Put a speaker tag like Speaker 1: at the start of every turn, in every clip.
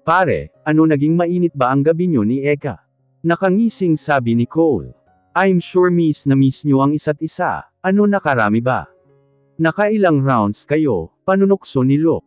Speaker 1: Pare, ano naging mainit ba ang gabi nyo ni Eka? Nakangising sabi ni Cole. I'm sure miss na miss nyo ang isa't isa, ano nakarami ba? Nakailang rounds kayo, panunokso ni Luke.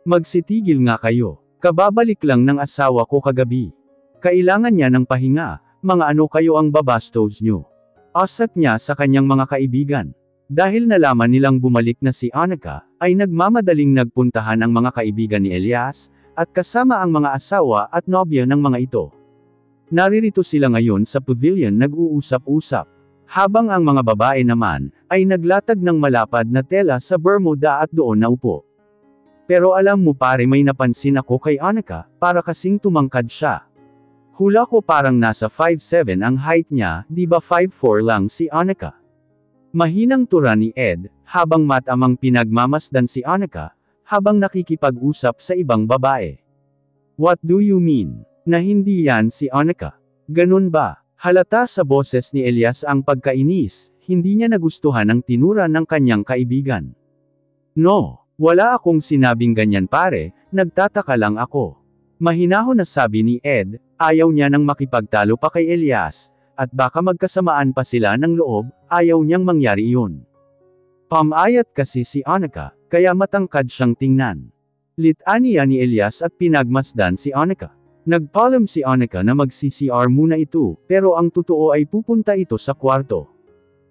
Speaker 1: Magsitigil nga kayo, kababalik lang ng asawa ko kagabi. Kailangan niya ng pahinga, mga ano kayo ang babastos nyo. Asat niya sa kanyang mga kaibigan. Dahil nalaman nilang bumalik na si Annika, ay nagmamadaling nagpuntahan ang mga kaibigan ni Elias, at kasama ang mga asawa at nobya ng mga ito. Naririto sila ngayon sa pavilion nag-uusap-usap, habang ang mga babae naman, ay naglatag ng malapad na tela sa bermuda at doon naupo. Pero alam mo pare may napansin ako kay Annika, para kasing tumangkad siya. Hula ko parang nasa 5'7" ang height niya, di ba 5'4" lang si Annika? Mahinang tura ni Ed, habang matamang pinagmamasdan si Annika, habang nakikipag-usap sa ibang babae. What do you mean? Na hindi yan si Annika? Ganun ba? Halata sa boses ni Elias ang pagkainis, hindi niya nagustuhan ang tinura ng kanyang kaibigan. No, wala akong sinabing ganyan pare, nagtataka lang ako. Mahinahon na sabi ni Ed, ayaw niya nang makipagtalo pa kay Elias, at baka magkasamaan pa sila ng loob, ayaw niyang mangyari iyon. Pamayat kasi si Annika, kaya matangkad siyang tingnan. Litaniya ni Elias at pinagmasdan si Annika. Nagpaalam si Annika na mag-CCR muna ito, pero ang totoo ay pupunta ito sa kwarto.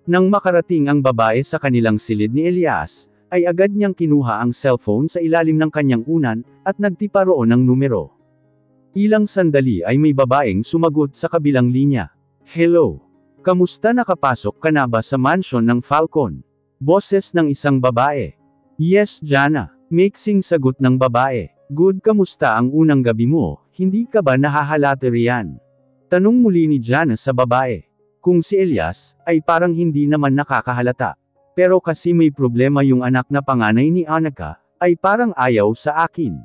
Speaker 1: Nang makarating ang babae sa kanilang silid ni Elias, ay agad niyang kinuha ang cellphone sa ilalim ng kanyang unan, at nagtipa roon ng numero. Ilang sandali ay may babaeng sumagot sa kabilang linya. Hello. Kamusta nakapasok ka na ba sa mansion ng Falcon? Boses ng isang babae. Yes Jana. Mixing sagot ng babae. Good kamusta ang unang gabi mo, hindi ka ba nahahalata riyan? Tanong muli ni Jana sa babae. Kung si Elias, ay parang hindi naman nakakahalata. Pero kasi may problema yung anak na panganay ni Annika, ay parang ayaw sa akin.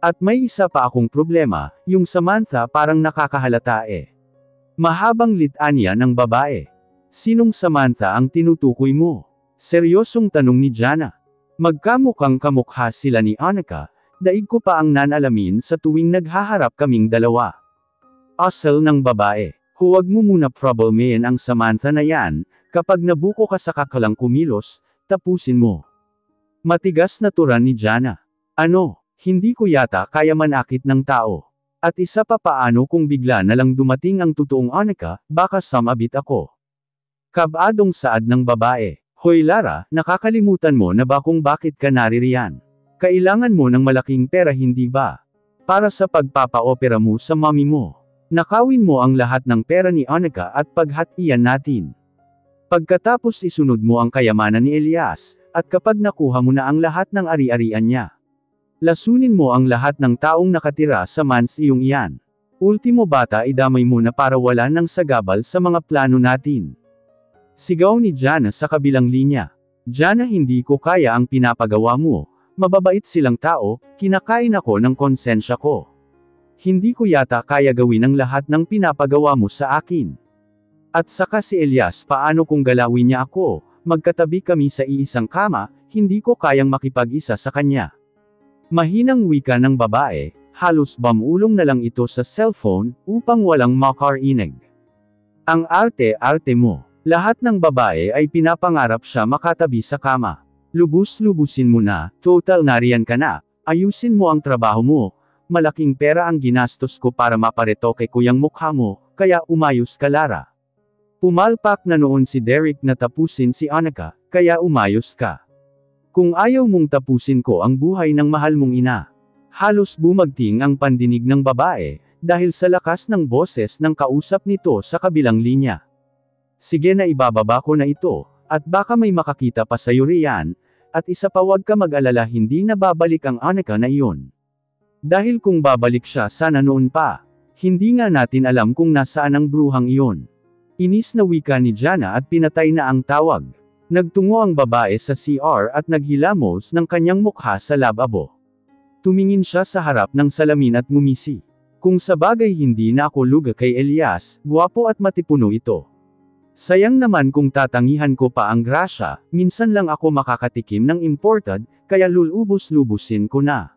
Speaker 1: At may isa pa akong problema, yung Samantha parang nakakahalata eh. Mahabang litanya ng babae. Sinong Samantha ang tinutukoy mo? Seryosong tanong ni Jana. Magkamukhang kamukha sila ni Annika, daig ko pa ang nanalamin sa tuwing naghaharap kaming dalawa. Asal ng babae. Huwag mo muna problemahin ang Samantha na yan, kapag nabuko ka sa kakalang kumilos, tapusin mo. Matigas na turan ni Jana. Ano, hindi ko yata kaya manakit ng tao. At isa pa paano kung bigla na lang dumating ang totoong Annika, baka samabit ako. Kabadong saad ng babae. Hoy Lara, nakakalimutan mo na ba kung bakit ka naririyan? Kailangan mo ng malaking pera hindi ba? Para sa pagpapa-opera mo sa mami mo. Nakawin mo ang lahat ng pera ni Annika at paghatian natin. Pagkatapos isunod mo ang kayamanan ni Elias, at kapag nakuha mo na ang lahat ng ari-arian niya. Lasunin mo ang lahat ng taong nakatira sa mansiyong iyan. Ultimo bata idamay mo na para wala ng sagabal sa mga plano natin. Sigaw ni Jana sa kabilang linya. Jana hindi ko kaya ang pinapagawa mo, mababait silang tao, kinakain ako ng konsensya ko. Hindi ko yata kaya gawin ang lahat ng pinapagawa mo sa akin. At saka si Elias paano kung galawin niya ako, magkatabi kami sa iisang kama, hindi ko kayang makipag-isa sa kanya. Mahinang wika ng babae, halos bamulong na lang ito sa cellphone, upang walang makarinig. Ang arte-arte mo. Lahat ng babae ay pinapangarap siya makatabi sa kama. Lubus-lubusin mo na, total nariyan ka na, ayusin mo ang trabaho mo, malaking pera ang ginastos ko para maparetoke ko yung mukha mo, kaya umayos ka Lara. Pumalpak na noon si Derek na tapusin si Annika, kaya umayos ka. Kung ayaw mong tapusin ko ang buhay ng mahal mong ina. Halos bumagting ang pandinig ng babae, dahil sa lakas ng boses ng kausap nito sa kabilang linya. Sige na ibababa ko na ito, at baka may makakita pa sa'yo riyan, at isa pa wag ka mag-alala hindi na babalik ang Annika na iyon. Dahil kung babalik siya sana noon pa, hindi nga natin alam kung nasaan ang bruhang iyon. Inis na wika ni Jana at pinatay na ang tawag. Nagtungo ang babae sa CR at naghilamos ng kanyang mukha sa lababo. Tumingin siya sa harap ng salamin at ngumisi. Kung sabagay hindi na ako luga kay Elias, gwapo at matipuno ito. Sayang naman kung tatangihan ko pa ang grasya, minsan lang ako makakatikim ng imported, kaya lulubos-lubusin ko na.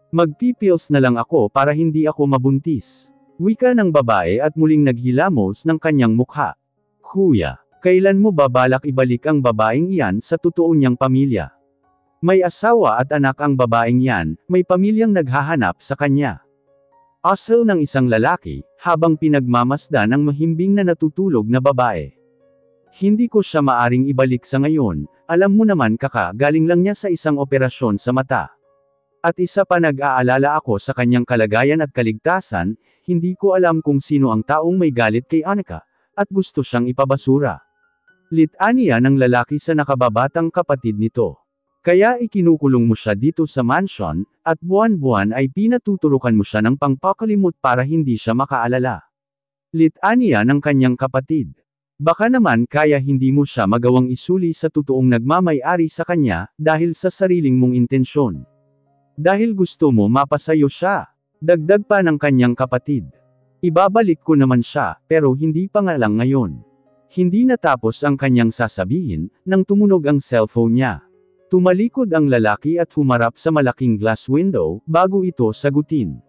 Speaker 1: Magpipils na lang ako para hindi ako mabuntis. Wika ng babae at muling naghilamos ng kanyang mukha. Kuya, kailan mo ba balak ibalik ang babaeng iyan sa totoo niyang pamilya? May asawa at anak ang babaeng yan, may pamilyang naghahanap sa kanya. Asal ng isang lalaki, habang pinagmamasdan ang mahimbing na natutulog na babae. Hindi ko siya maaring ibalik sa ngayon, alam mo naman kaka, galing lang niya sa isang operasyon sa mata. At isa pa nag-aalala ako sa kanyang kalagayan at kaligtasan, hindi ko alam kung sino ang taong may galit kay Annika, at gusto siyang ipabasura. Litanya ng lalaki sa nakababatang kapatid nito. Kaya ikinukulong mo siya dito sa mansion, at buwan-buwan ay pinatuturukan mo siya ng pangpakalimot para hindi siya makaalala. Litanya ng kanyang kapatid. Baka naman kaya hindi mo siya magawang isuli sa totoong nagmamay-ari sa kanya, dahil sa sariling mong intensyon. Dahil gusto mo mapasayo siya. Dagdag pa ng kanyang kapatid. Ibabalik ko naman siya, pero hindi pa nga lang ngayon. Hindi natapos ang kanyang sasabihin, nang tumunog ang cellphone niya. Tumalikod ang lalaki at humarap sa malaking glass window, bago ito sagutin.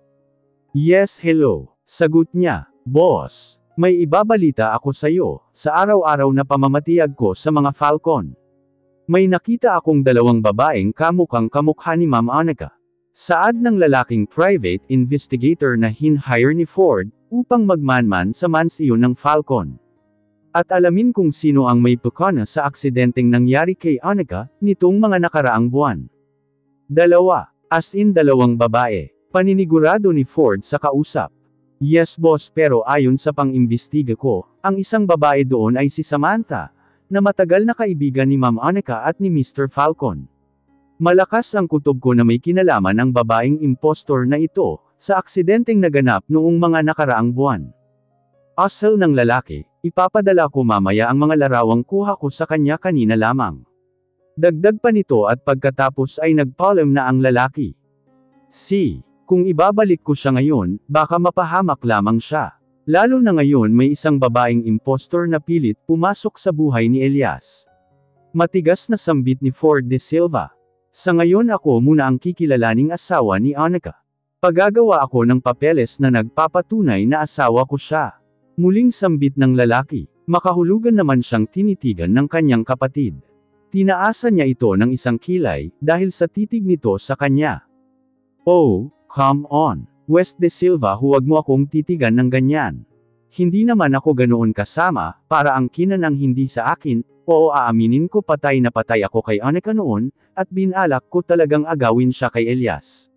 Speaker 1: Yes, hello. Sagot niya. Boss, may ibabalita ako sayo, sa araw-araw na pamamatiyag ko sa mga Falcon. May nakita akong dalawang babaeng kamukhang kamukha ni Ma'am Annika. Saad ng lalaking private investigator na hin-hire ni Ford, upang magmanman sa mansiyon ng Falcon. At alamin kung sino ang may pukana sa aksidenteng nangyari kay Annika, nitong mga nakaraang buwan. Dalawa, as in dalawang babae, paninigurado ni Ford sa kausap. Yes boss, pero ayon sa pang-imbestiga ko, ang isang babae doon ay si Samantha, na matagal na kaibigan ni Ma'am Annika at ni Mr. Falcon. Malakas ang kutob ko na may kinalaman ang babaeng impostor na ito, sa aksidenteng naganap noong mga nakaraang buwan. Asal ng lalaki, ipapadala ko mamaya ang mga larawang kuha ko sa kanya kanina lamang. Dagdag pa nito at pagkatapos ay nagpaalam na ang lalaki. Kung ibabalik ko siya ngayon, baka mapahamak lamang siya. Lalo na ngayon may isang babaeng impostor na pilit pumasok sa buhay ni Elias. Matigas na sambit ni Ford de Silva. Sa ngayon ako muna ang kikilalaning asawa ni Annika. Pagagawa ako ng papeles na nagpapatunay na asawa ko siya. Muling sambit ng lalaki, makahulugan naman siyang tinitigan ng kanyang kapatid. Tinaasan niya ito ng isang kilay, dahil sa titig nito sa kanya. Oh, come on, West de Silva, huwag mo akong titigan ng ganyan. Hindi naman ako ganoon kasama, para angkinan ang hindi sa akin, oo aaminin ko patay na patay ako kay Annika noon, at binalak ko talagang agawin siya kay Elias.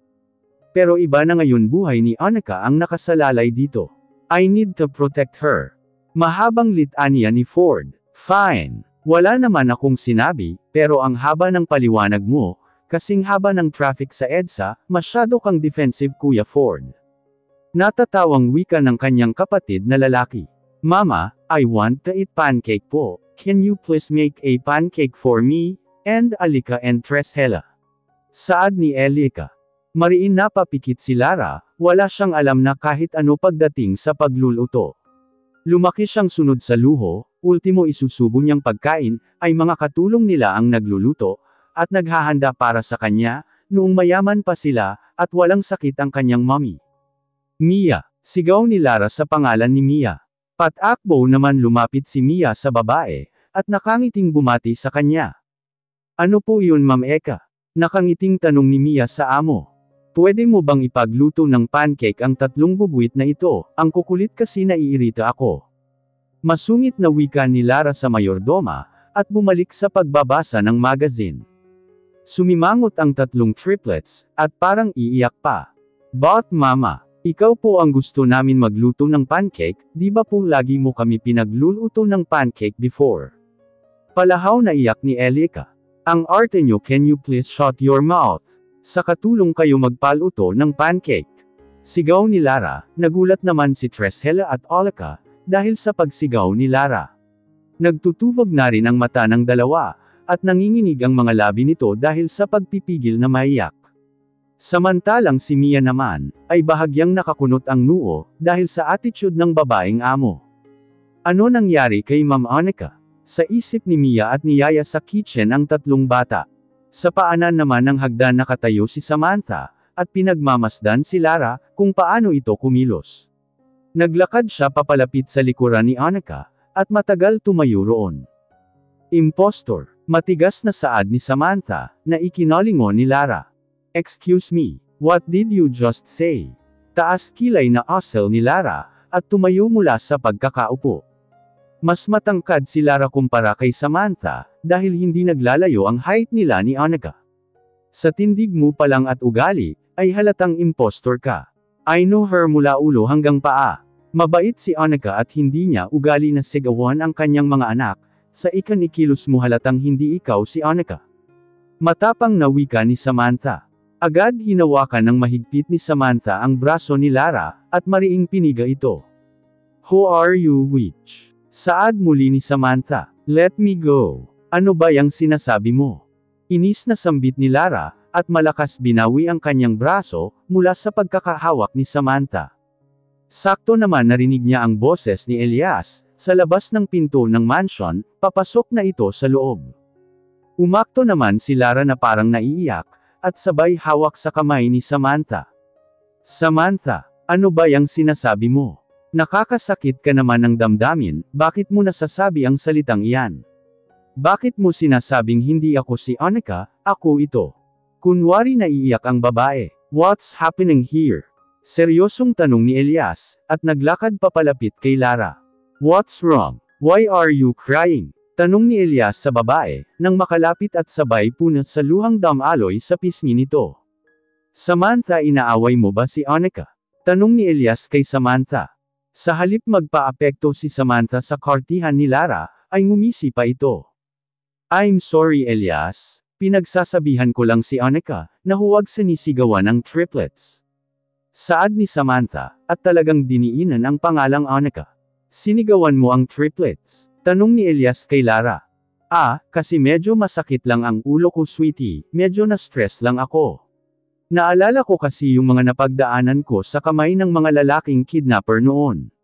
Speaker 1: Pero iba na ngayon buhay ni Annika ang nakasalalay dito. I need to protect her. Mahabang litanya ni Ford. Fine. Wala naman akong sinabi, pero ang haba ng paliwanag mo, kasing haba ng traffic sa EDSA, masyado kang defensive Kuya Ford. Natatawang wika ng kanyang kapatid na lalaki. Mama, I want to eat pancake po. Can you please make a pancake for me, and Alika and Tresella? Saad ni Elika. Mariin na papikit si Lara, wala siyang alam na kahit ano pagdating sa pagluluto. Lumaki siyang sunod sa luho, ultimo isusubo niyang pagkain, ay mga katulong nila ang nagluluto, at naghahanda para sa kanya, noong mayaman pa sila, at walang sakit ang kanyang mommy. Mia, sigaw ni Lara sa pangalan ni Mia. Patakbo naman lumapit si Mia sa babae, at nakangiting bumati sa kanya. Ano po yun Ma'am Eka? Nakangiting tanong ni Mia sa amo. Pwede mo bang ipagluto ng pancake ang tatlong bubuit na ito, ang kukulit kasi naiirita ako. Masungit na wika ni Lara sa mayordoma, at bumalik sa pagbabasa ng magazine. Sumimangot ang tatlong triplets, at parang iiyak pa. But mama, ikaw po ang gusto namin magluto ng pancake, di ba po lagi mo kami pinagluluto ng pancake before? Palahaw na iyak ni Elika. Ang arte nyo, can you please shut your mouth? Sa katulong kayo magpaluto ng pancake. Sigaw ni Lara, nagulat naman si Tresella at Alika, dahil sa pagsigaw ni Lara. Nagtutubog na rin ang mata ng dalawa, at nanginginig ang mga labi nito dahil sa pagpipigil na maiyak. Samantalang si Mia naman, ay bahagyang nakakunot ang noo, dahil sa attitude ng babaeng amo. Ano nangyari kay Ma'am Annika? Sa isip ni Mia at ni Yaya sa kitchen ang tatlong bata. Sa paanan naman ng hagdan nakatayo si Samantha, at pinagmamasdan si Lara, kung paano ito kumilos. Naglakad siya papalapit sa likuran ni Annika, at matagal tumayo roon. Impostor, matigas na saad ni Samantha, na ikinalingon ni Lara. Excuse me, what did you just say? Taas kilay na asel ni Lara, at tumayo mula sa pagkakaupo. Mas matangkad si Lara kumpara kay Samantha, dahil hindi naglalayo ang height nila ni Annika. Sa tindig mo pa lang at ugali, ay halatang impostor ka. I know her mula ulo hanggang paa. Mabait si Annika at hindi niya ugali na sigawan ang kanyang mga anak, sa ikanikilos mo halatang hindi ikaw si Annika. Matapang na wika ni Samantha. Agad hinawakan ng mahigpit ni Samantha ang braso ni Lara, at mariing piniga ito. Who are you, witch? Saad muli ni Samantha. Let me go. Ano ba yang sinasabi mo? Inis na sambit ni Lara, at malakas binawi ang kanyang braso, mula sa pagkakahawak ni Samantha. Sakto naman narinig niya ang boses ni Elias, sa labas ng pinto ng mansion, papasok na ito sa loob. Umakto naman si Lara na parang naiiyak, at sabay hawak sa kamay ni Samantha. Samantha, ano ba yang sinasabi mo? Nakakasakit ka naman ng damdamin, bakit mo nasasabi ang salitang iyan? Bakit mo sinasabing hindi ako si Annika, ako ito? Kunwari naiiyak ang babae. What's happening here? Seryosong tanong ni Elias, at naglakad papalapit kay Lara. What's wrong? Why are you crying? Tanong ni Elias sa babae, nang makalapit at sabay punot sa luhang damaloy sa pisngi nito. Samantha, inaaway mo ba si Annika? Tanong ni Elias kay Samantha. Sa halip magpa-apekto si Samantha sa kartihan ni Lara, ay ngumisi pa ito. I'm sorry Elias. Pinagsasabihan ko lang si Annika, na huwag sinisigawan ang triplets. Saad ni Samantha, at talagang diniinan ang pangalang Annika. Sinigawan mo ang triplets? Tanong ni Elias kay Lara. Kasi medyo masakit lang ang ulo ko sweetie, medyo na-stress lang ako. Naalala ko kasi yung mga napagdaanan ko sa kamay ng mga lalaking kidnapper noon.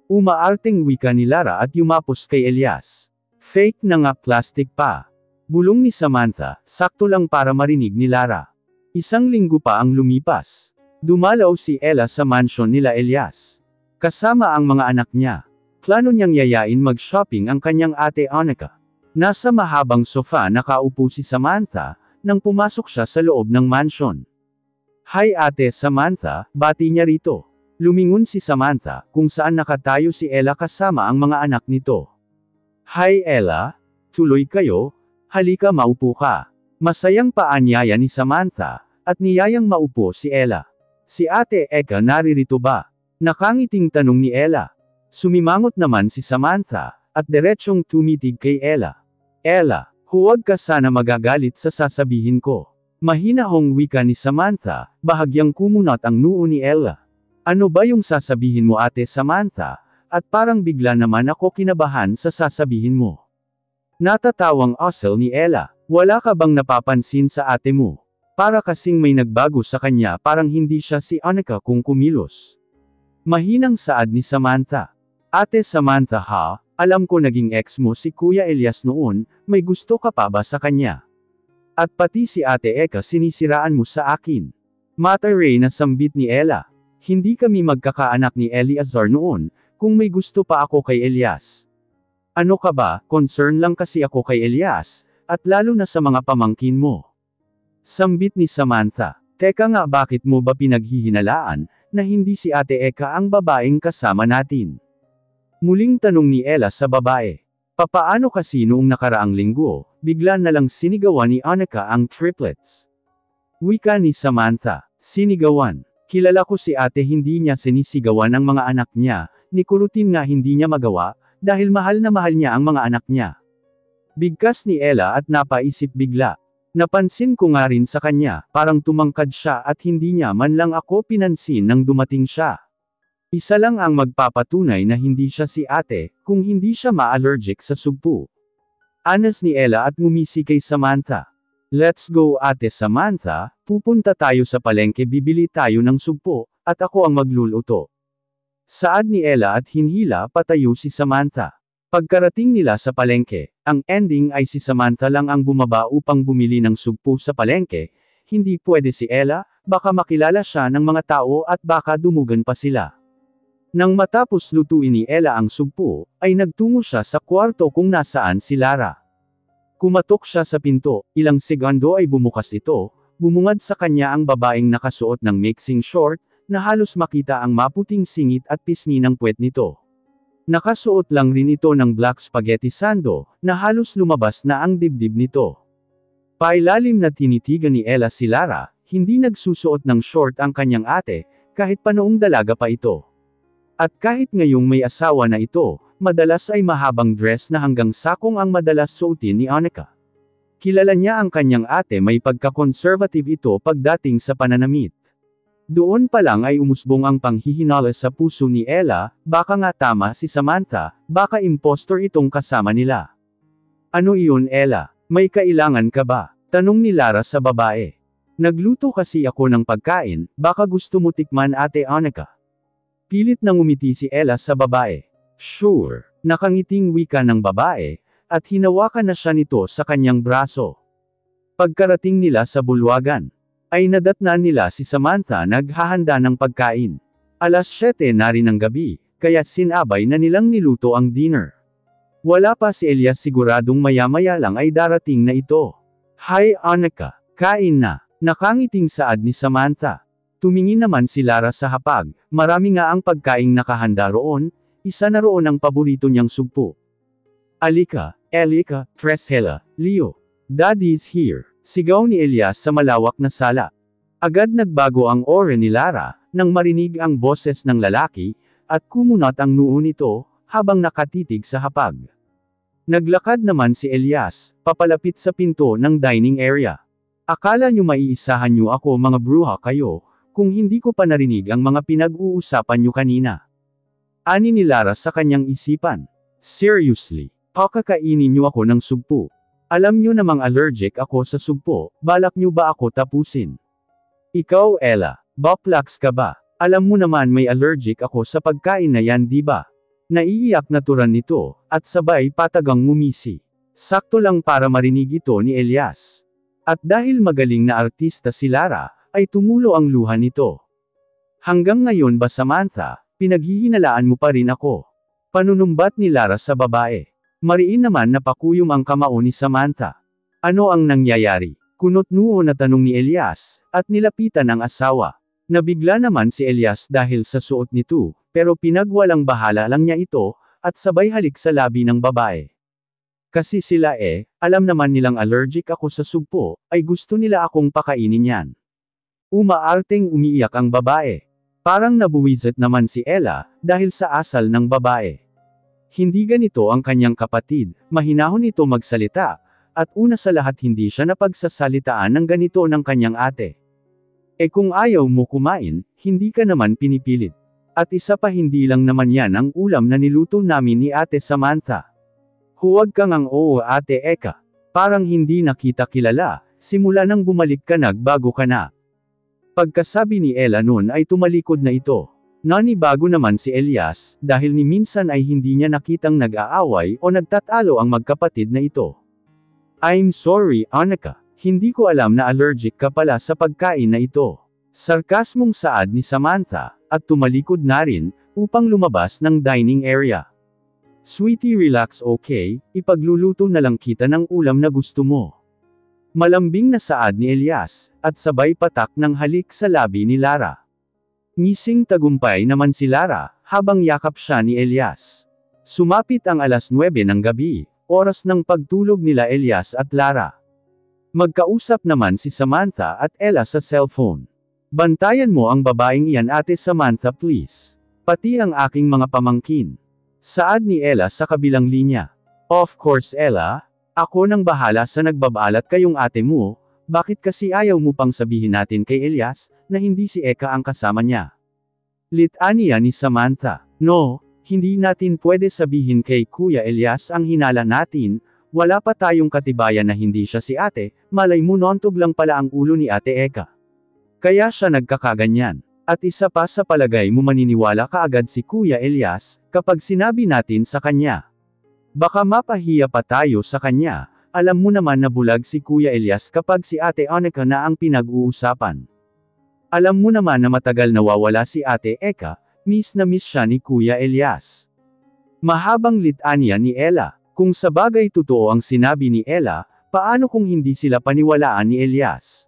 Speaker 1: Umaarting wika ni Lara at yumapos kay Elias. Fake na nga, plastic pa. Bulong ni Samantha, sakto lang para marinig ni Lara. Isang linggo pa ang lumipas. Dumalaw si Ella sa mansion nila Elias. Kasama ang mga anak niya. Plano niyang yayain mag-shopping ang kanyang ate Annika. Nasa mahabang sofa nakaupo si Samantha, nang pumasok siya sa loob ng mansion. Hi ate Samantha, bati niya rito. Lumingon si Samantha, kung saan nakatayo si Ella kasama ang mga anak nito. Hi Ella, tuloy kayo? Halika maupo ka. Masayang paanyaya ni Samantha, at niyayang maupo si Ella. Si Ate Eka naririto ba? Nakangiting tanong ni Ella. Sumimangot naman si Samantha, at diretsyong tumitig kay Ella. Ella, huwag ka sana magagalit sa sasabihin ko. Mahinahong wika ni Samantha, bahagyang kumunat ang noo ni Ella. Ano ba yung sasabihin mo Ate Samantha? At parang bigla naman ako kinabahan sa sasabihin mo. Natatawang asel ni Ella. Wala ka bang napapansin sa ate mo? Para kasing may nagbago sa kanya, parang hindi siya si Annika kung kumilos. Mahinang saad ni Samantha. Ate Samantha ha, alam ko naging ex mo si Kuya Elias noon, may gusto ka pa ba sa kanya? At pati si Ate Eka sinisiraan mo sa akin. Mataray na sambit ni Ella. Hindi kami magkakaanak ni Eleazar noon, kung may gusto pa ako kay Elias. Ano ka ba, concern lang kasi ako kay Elias, at lalo na sa mga pamangkin mo. Sambit ni Samantha. Teka nga, bakit mo ba pinaghihinalaan, na hindi si Ate Eka ang babaeng kasama natin? Muling tanong ni Ella sa babae. Papaano kasi noong nakaraang linggo, bigla na lang sinigawan ni Annika ang triplets? Wika ni Samantha. Sinigawan. Kilala ko si ate, hindi niya sinisigawan ang mga anak niya, ni Kurutin nga hindi niya magawa, dahil mahal na mahal niya ang mga anak niya. Bigkas ni Ella at napaisip bigla. Napansin ko nga rin sa kanya, parang tumangkad siya at hindi niya man lang ako pinansin nang dumating siya. Isa lang ang magpapatunay na hindi siya si ate, kung hindi siya ma-allergic sa sugpo. Anas ni Ella at ngumisi kay Samantha. Let's go Ate Samantha, pupunta tayo sa palengke, bibili tayo ng sugpo, at ako ang magluluto. Saad ni Ella at hinhila patayo si Samantha. Pagkarating nila sa palengke, ang ending ay si Samantha lang ang bumaba upang bumili ng sugpo sa palengke, hindi pwede si Ella, baka makilala siya ng mga tao at baka dumugan pa sila. Nang matapos lutuin ni Ella ang sugpo, ay nagtungo siya sa kwarto kung nasaan si Lara. Kumatok siya sa pinto, ilang segundo ay bumukas ito, bumungad sa kanya ang babaeng nakasuot ng mixing short, na halos makita ang maputing singit at pisngi ng puwet nito. Nakasuot lang rin ito ng black spaghetti sando, na halos lumabas na ang dibdib nito. Pailalim na tinitigan ni Ella si Lara, hindi nagsusuot ng short ang kanyang ate, kahit pa noong dalaga pa ito. At kahit ngayong may asawa na ito, madalas ay mahabang dress na hanggang sakong ang madalas suotin ni Annika. Kilala niya ang kanyang ate, may pagka-conservative ito pagdating sa pananamit. Doon pa lang ay umusbong ang panghihinala sa puso ni Ella, baka nga tama si Samantha, baka impostor itong kasama nila. Ano iyon Ella? May kailangan ka ba? Tanong ni Lara sa babae. Nagluto kasi ako ng pagkain, baka gusto mo tikman ate Annika. Pilit nang umiti si Ella sa babae. Sure, nakangiting wika ng babae, at hinawakan na siya nito sa kanyang braso. Pagkarating nila sa bulwagan, ay nadatnan nila si Samantha naghahanda ng pagkain. Alas 7 na rin ng gabi, kaya sinabay na nilang niluto ang dinner. Wala pa si Elias, siguradong maya-maya lang ay darating na ito. Hi Annika, kain na. Nakangiting saad ni Samantha. Tumingin naman si Lara sa hapag, marami nga ang pagkaing nakahanda roon, isa na roon ang paborito niyang sugpo. Alika, Elika, Tresella, Leo. Daddy's here. Sigaw ni Elias sa malawak na sala. Agad nagbago ang aura ni Lara, nang marinig ang boses ng lalaki, at kumunat ang noo nito, habang nakatitig sa hapag. Naglakad naman si Elias, papalapit sa pinto ng dining area. Akala nyo maiisahan nyo ako mga bruha kayo, kung hindi ko pa narinig ang mga pinag-uusapan nyo kanina. Ani ni Lara sa kanyang isipan. Seriously, pakakainin nyo ako ng sugpo. Alam nyo namang allergic ako sa sugpo, balak nyo ba ako tapusin? Ikaw Ella, baplax ka ba? Alam mo naman may allergic ako sa pagkain na yan di ba? Naiiyak na turan nito, at sabay patagang ngumisi. Sakto lang para marinig ito ni Elias. At dahil magaling na artista si Lara, ay tumulo ang luha nito. Hanggang ngayon ba Samantha, pinaghihinalaan mo pa rin ako? Panunumbat ni Lara sa babae. Mariin naman na pakuyom ang kamao ni Samantha. Ano ang nangyayari? Kunot-noo na tanong ni Elias, at nilapitan ang asawa. Nabigla naman si Elias dahil sa suot nito, pero pinagwalang bahala lang niya ito, at sabay halik sa labi ng babae. Kasi sila alam naman nilang allergic ako sa sugpo, ay gusto nila akong pakainin yan. Umaarteng umiiyak ang babae. Parang nabuwisit naman si Ella, dahil sa asal ng babae. Hindi ganito ang kanyang kapatid, mahinahon ito magsalita, at una sa lahat hindi siya napagsasalitaan ng ganito ng kanyang ate. Kung ayaw mo kumain, hindi ka naman pinipilit. At isa pa hindi lang naman yan ang ulam na niluto namin ni ate Samantha. Huwag kang ang oo ate Eka. Parang hindi na kita kilala, simula nang bumalik ka nagbago ka na. Pagkasabi ni Ella noon ay tumalikod na ito. Nanibago naman si Elias, dahil ni minsan ay hindi niya nakitang nag-aaway o nagtatalo ang magkapatid na ito. I'm sorry, Annika. Hindi ko alam na allergic ka pala sa pagkain na ito. Sarkasmong saad ni Samantha, at tumalikod na rin, upang lumabas ng dining area. Sweetie relax okay, ipagluluto na lang kita ng ulam na gusto mo. Malambing na saad ni Elias, at sabay patak ng halik sa labi ni Lara. Ngising tagumpay naman si Lara, habang yakap siya ni Elias. Sumapit ang alas 9 ng gabi, oras ng pagtulog nila Elias at Lara. Magkausap naman si Samantha at Ella sa cellphone. Bantayan mo ang babaeng iyan ate Samantha please. Pati ang aking mga pamangkin. Saad ni Ella sa kabilang linya. Of course Ella, ako nang bahala sa nagbabalat kayong ate mo. Bakit kasi ayaw mo pang sabihin natin kay Elias, na hindi si Eka ang kasama niya? Litanya ni Samantha. No, hindi natin pwede sabihin kay Kuya Elias ang hinala natin, wala pa tayong katibayan na hindi siya si ate, malay mo nontog lang pala ang ulo ni ate Eka. Kaya siya nagkakaganyan. At isa pa sa palagay mo maniniwala kaagad si Kuya Elias, kapag sinabi natin sa kanya. Baka mapahiya pa tayo sa kanya. Alam mo naman na bulag si Kuya Elias kapag si ate Annika na ang pinag-uusapan. Alam mo naman na matagal nawawala si Ate Eka, miss na miss siya ni Kuya Elias. Mahabang litanya ni Ella, kung sabagay totoo ang sinabi ni Ella, paano kung hindi sila paniwalaan ni Elias?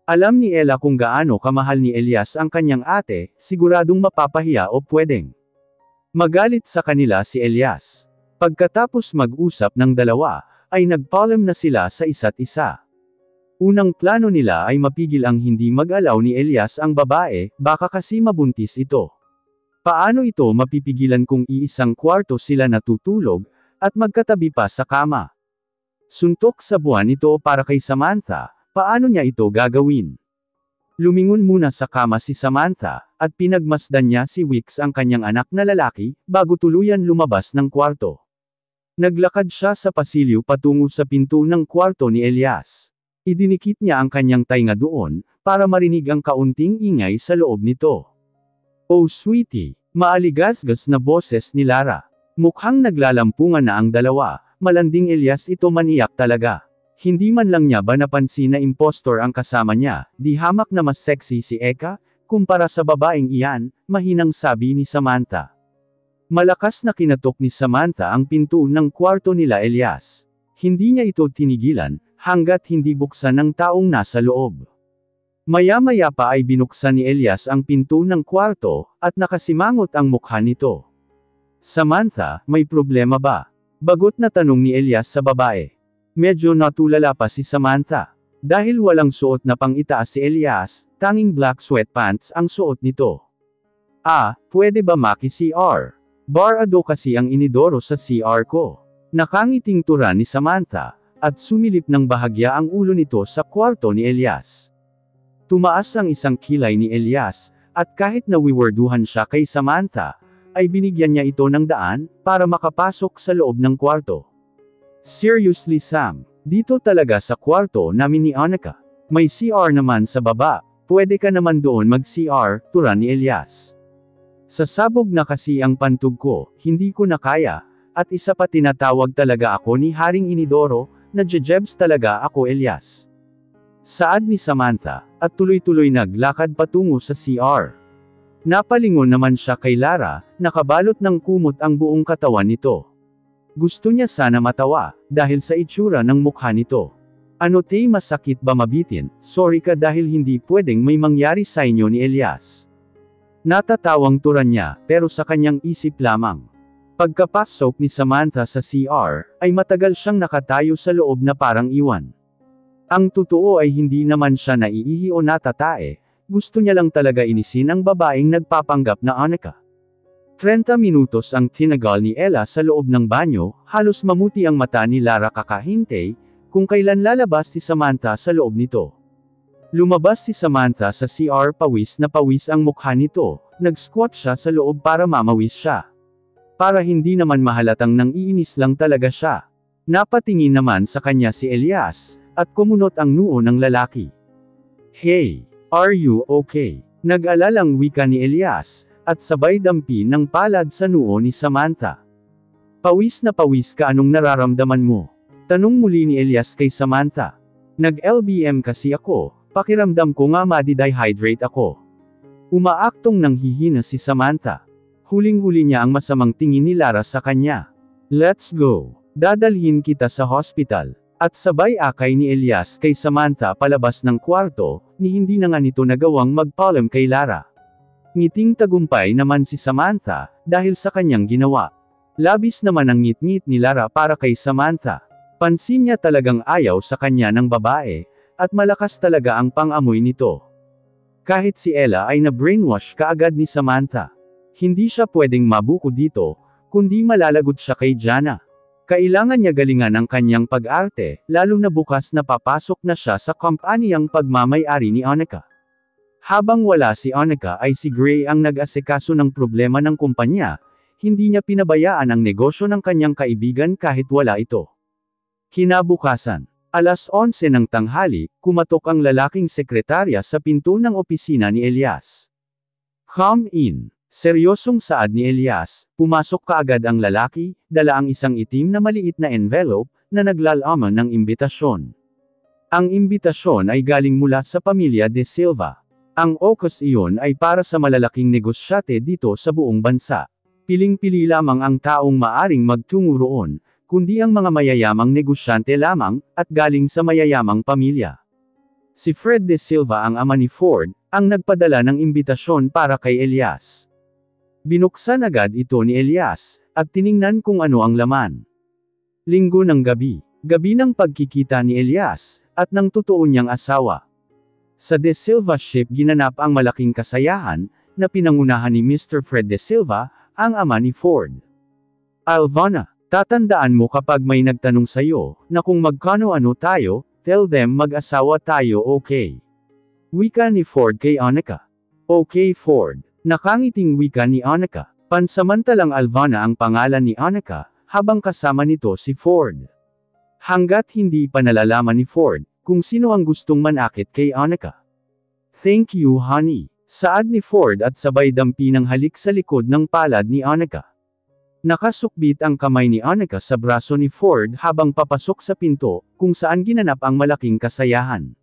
Speaker 1: Alam ni Ella kung gaano kamahal ni Elias ang kanyang ate, siguradong mapapahiya o pwedeng magalit sa kanila si Elias. Pagkatapos mag-usap ng dalawa, ay nagpaalam na sila sa isa't isa. Unang plano nila ay mapigil ang hindi mag-alaw ni Elias ang babae, baka kasi mabuntis ito. Paano ito mapipigilan kung iisang kwarto sila natutulog, at magkatabi pa sa kama? Suntok sa buwan ito para kay Samantha, paano niya ito gagawin? Lumingon muna sa kama si Samantha, at pinagmasdan niya si Wicks ang kanyang anak na lalaki, bago tuluyan lumabas ng kwarto. Naglakad siya sa pasilyo patungo sa pinto ng kwarto ni Elias. Idinikit niya ang kanyang tainga doon, para marinig ang kaunting ingay sa loob nito. "Oh sweetie," maaligasgas na boses ni Lara. Mukhang naglalampungan na ang dalawa, malanding Elias ito maniyak talaga. Hindi man lang niya ba napansin na impostor ang kasama niya, di hamak na mas sexy si Eka, kumpara sa babaeng iyan, mahinang sabi ni Samantha. Malakas na kinatok ni Samantha ang pinto ng kwarto nila Elias. Hindi niya ito tinigilan, hanggat hindi buksan ng taong nasa loob. Maya-maya pa ay binuksan ni Elias ang pinto ng kwarto, at nakasimangot ang mukha nito. "Samantha, may problema ba?" Bagot na tanong ni Elias sa babae. Medyo natulala pa si Samantha. Dahil walang suot na pang-itaas si Elias, tanging black sweatpants ang suot nito. Pwede ba maki-CR? Barado kasi ang inidoro sa CR ko." Nakangiting tura ni Samantha, at sumilip ng bahagya ang ulo nito sa kwarto ni Elias. Tumaas ang isang kilay ni Elias, at kahit nawiwerduhan siya kay Samantha, ay binigyan niya ito ng daan, para makapasok sa loob ng kwarto. "Seriously Sam, dito talaga sa kwarto namin ni Annika. May CR naman sa baba, pwede ka naman doon mag-CR, tura ni Elias. Sasabog na kasi ang pantog ko, hindi ko na kaya, at isa pa tinatawag talaga ako ni Haring Inidoro, nadjejebs talaga ako Elias." Saad ni Samantha, at tuloy-tuloy naglakad patungo sa CR. Napalingon naman siya kay Lara, nakabalot ng kumot ang buong katawan nito. Gusto niya sana matawa, dahil sa itsura ng mukha nito. "Ano te, masakit ba mabitin? Sorry ka dahil hindi pwedeng may mangyari sa inyo ni Elias." Natatawang turan niya, pero sa kanyang isip lamang. Pagkapasok ni Samantha sa CR, ay matagal siyang nakatayo sa loob na parang iwan. Ang totoo ay hindi naman siya naiihi o natatae, gusto niya lang talaga inisin ang babaeng nagpapanggap na Annika. 30 minutos ang tinagal ni Ella sa loob ng banyo, halos mamuti ang mata ni Lara kakahintay, kung kailan lalabas si Samantha sa loob nito. Lumabas si Samantha sa CR, pawis na pawis ang mukha nito, nag-squat siya sa loob para mamawis siya. Para hindi naman mahalatang nang-iinis lang talaga siya. Napatingin naman sa kanya si Elias, at kumunot ang noo ng lalaki. "Hey, are you okay?" Nag-alalang wika ni Elias, at sabay dampi ng palad sa noo ni Samantha. "Pawis na pawis ka, anong nararamdaman mo?" Tanong muli ni Elias kay Samantha. "Nag-LBM kasi ako, pakiramdam ko nga ma-dehydrate ako." Umaaktong nang hihina si Samantha. Huling-huli niya ang masamang tingin ni Lara sa kanya. "Let's go. Dadalhin kita sa hospital." At sabay akay ni Elias kay Samantha palabas ng kwarto, ni hindi na nga nito nagawang magpaalam kay Lara. Ngiting tagumpay naman si Samantha, dahil sa kanyang ginawa. Labis naman ang ngit-ngit ni Lara para kay Samantha. Pansin niya talagang ayaw sa kanya ng babae, at malakas talaga ang pang-amoy nito. Kahit si Ella ay na-brainwash kaagad ni Samantha. Hindi siya pwedeng mabuko dito, kundi malalagot siya kay Jana. Kailangan niya galingan ang kanyang pag-arte, lalo na bukas na papasok na siya sa kumpanyang pagmamay-ari ni Annika. Habang wala si Annika ay si Gray ang nag-asikaso ng problema ng kumpanya, hindi niya pinabayaan ang negosyo ng kanyang kaibigan kahit wala ito. Kinabukasan, 11:00 ng tanghali, kumatok ang lalaking sekretarya sa pinto ng opisina ni Elias. "Come in." Seryosong saad ni Elias, pumasok kaagad ang lalaki, dala ang isang itim na maliit na envelope, na naglalaman ng imbitasyon. Ang imbitasyon ay galing mula sa pamilya De Silva. Ang AUKUS iyon ay para sa malalaking negosyante dito sa buong bansa. Piling-pili lamang ang taong maaring magtungo roon, kundi ang mga mayayamang negosyante lamang, at galing sa mayayamang pamilya. Si Fred De Silva ang ama ni Ford, ang nagpadala ng imbitasyon para kay Elias. Binuksan agad ito ni Elias, at tiningnan kung ano ang laman. Linggo ng gabi, gabi ng pagkikita ni Elias, at ng totoo niyang asawa. Sa De Silva ship ginanap ang malaking kasayahan, na pinangunahan ni Mr. Fred De Silva, ang ama ni Ford. Alvana, tatandaan mo kapag may nagtanong sa'yo, na kung magkano-ano tayo, tell them mag-asawa tayo, okay? Wika ni Ford kay Annika. Okay Ford. Nakangiting wika ni Annika. Pansamantalang Alvana ang pangalan ni Annika, habang kasama nito si Ford. Hanggat hindi pa nalalaman ni Ford, kung sino ang gustong manakit kay Annika. Thank you honey. Saad ni Ford at sabay dampi ng halik sa likod ng palad ni Annika. Nakasukbit ang kamay ni Annika sa braso ni Ford habang papasok sa pinto, kung saan ginanap ang malaking kasayahan.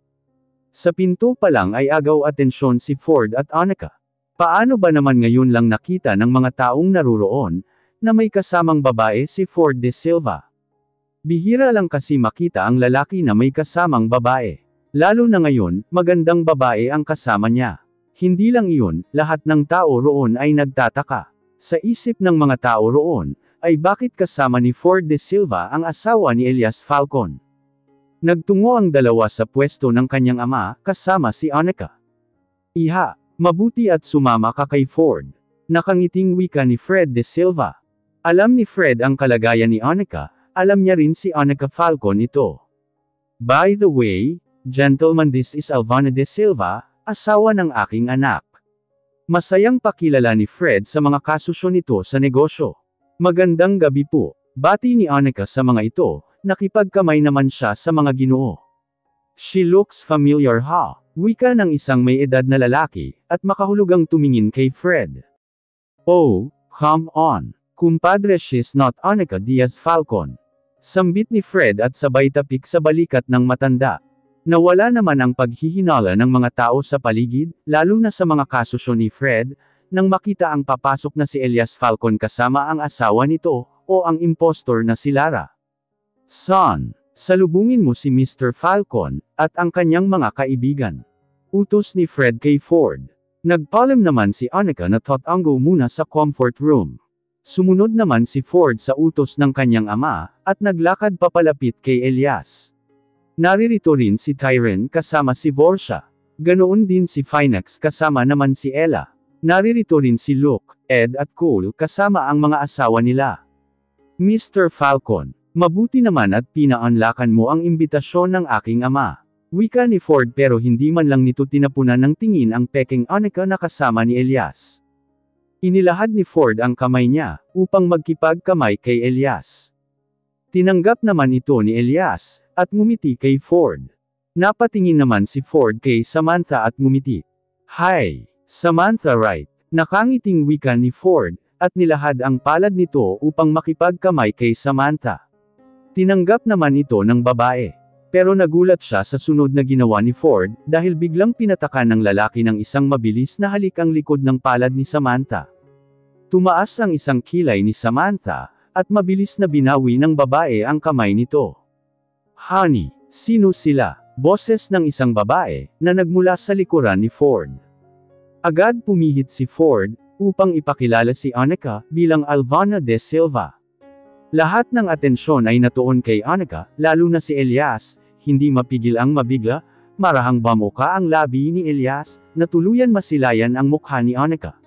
Speaker 1: Sa pinto pa lang ay agaw atensyon si Ford at Annika. Paano ba naman ngayon lang nakita ng mga taong naruroon, na may kasamang babae si Ford De Silva? Bihira lang kasi makita ang lalaki na may kasamang babae. Lalo na ngayon, magandang babae ang kasama niya. Hindi lang iyon, lahat ng tao roon ay nagtataka. Sa isip ng mga tao roon, ay bakit kasama ni Ford De Silva ang asawa ni Elias Falcon. Nagtungo ang dalawa sa pwesto ng kanyang ama, kasama si Annika. Iha, mabuti at sumama ka kay Ford. Nakangiting wika ni Fred De Silva. Alam ni Fred ang kalagayan ni Annika, alam niya rin si Annika Falcon ito. By the way, gentlemen, this is Alvana De Silva, asawa ng aking anak. Masayang pakilala ni Fred sa mga kasusyo nito sa negosyo. Magandang gabi po. Bati ni Annika sa mga ito, nakipagkamay naman siya sa mga ginoo. She looks familiar ha? Wika ng isang may edad na lalaki, at makahulugang tumingin kay Fred. Oh, come on. Kumpadre, she's not Annika Diaz Falcon. Sambit ni Fred at sabay tapik sa balikat ng matanda. Nawala naman ang paghihinala ng mga tao sa paligid, lalo na sa mga kasusyo ni Fred, nang makita ang papasok na si Elias Falcon kasama ang asawa nito, o ang impostor na si Lara. Son, salubungin mo si Mr. Falcon, at ang kanyang mga kaibigan. Utos ni Fred kay Ford. Nagpaalam naman si Annika na tatango muna sa comfort room. Sumunod naman si Ford sa utos ng kanyang ama, at naglakad papalapit kay Elias. Naririto rin si Tyron kasama si Vorsia. Ganoon din si Finax kasama naman si Ella. Naririto rin si Luke, Ed at Cole kasama ang mga asawa nila. Mr. Falcon, mabuti naman at pinaunlakan mo ang imbitasyon ng aking ama. Wika ni Ford pero hindi man lang nito tinapunan ng tingin ang peking Annika na kasama ni Elias. Inilahad ni Ford ang kamay niya, upang magkipagkamay kay Elias. Tinanggap naman ito ni Elias, at ngumiti kay Ford. Napatingin naman si Ford kay Samantha at ngumiti. Hi, Samantha right? Nakangiting wika ni Ford, at nilahad ang palad nito upang makipagkamay kay Samantha. Tinanggap naman ito ng babae. Pero nagulat siya sa sunod na ginawa ni Ford, dahil biglang pinatakan ng lalaki ng isang mabilis na halik ang likod ng palad ni Samantha. Tumaas ang isang kilay ni Samantha, at mabilis na binawi ng babae ang kamay nito. Honey, sino sila? Boses ng isang babae, na nagmula sa likuran ni Ford. Agad pumihit si Ford, upang ipakilala si Annika, bilang Alvana De Silva. Lahat ng atensyon ay natuon kay Annika, lalo na si Elias, hindi mapigil ang mabigla, marahang bamuka ang labi ni Elias, na tuluyan masilayan ang mukha ni Annika.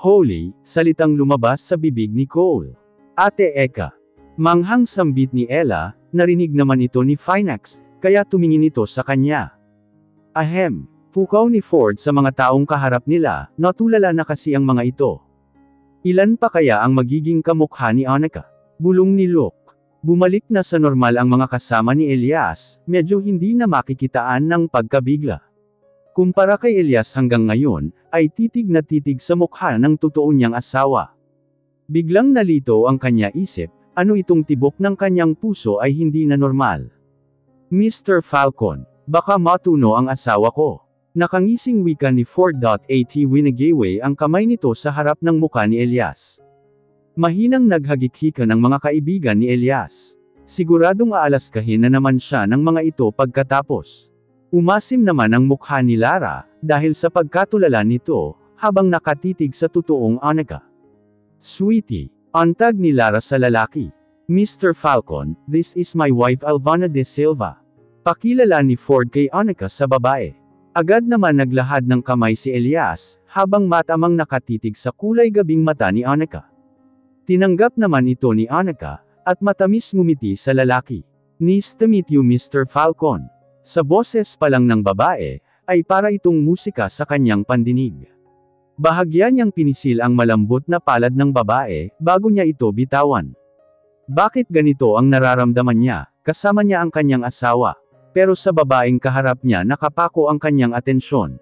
Speaker 1: Holy, salitang lumabas sa bibig ni Cole. Ate Eka. Manghang sambit ni Ella, narinig naman ito ni Finax, kaya tumingin ito sa kanya. Ahem, pukaw ni Ford sa mga taong kaharap nila, natulala na kasi ang mga ito. Ilan pa kaya ang magiging kamukha ni Annika? Bulong ni Luke. Bumalik na sa normal ang mga kasama ni Elias, medyo hindi na makikitaan ng pagkabigla. Kumpara kay Elias hanggang ngayon, ay titig na titig sa mukha ng totoo niyang asawa. Biglang nalito ang kanya isip, ano itong tibok ng kanyang puso ay hindi na normal. Mr. Falcon, baka matuno ang asawa ko. Nakangising wika ni Ford. Winagaway ang kamay nito sa harap ng muka ni Elias. Mahinang naghagik-hika ng mga kaibigan ni Elias. Siguradong aalaskahin na naman siya ng mga ito pagkatapos. Umasim naman ang mukha ni Lara, dahil sa pagkatulala nito, habang nakatitig sa totoong Annika. Sweetie, antag ni Lara sa lalaki. Mr. Falcon, this is my wife Alvana de Silva. Pakilala ni Ford kay Annika sa babae. Agad naman naglahad ng kamay si Elias, habang matamang nakatitig sa kulay gabing mata ni Annika. Tinanggap naman ito ni Annika, at matamis ngumiti sa lalaki. Nice to meet you Mr. Falcon. Sa boses pa lang ng babae, ay para itong musika sa kanyang pandinig. Bahagya niyang pinisil ang malambot na palad ng babae, bago niya ito bitawan. Bakit ganito ang nararamdaman niya, kasama niya ang kanyang asawa, pero sa babaeng kaharap niya nakapako ang kanyang atensyon.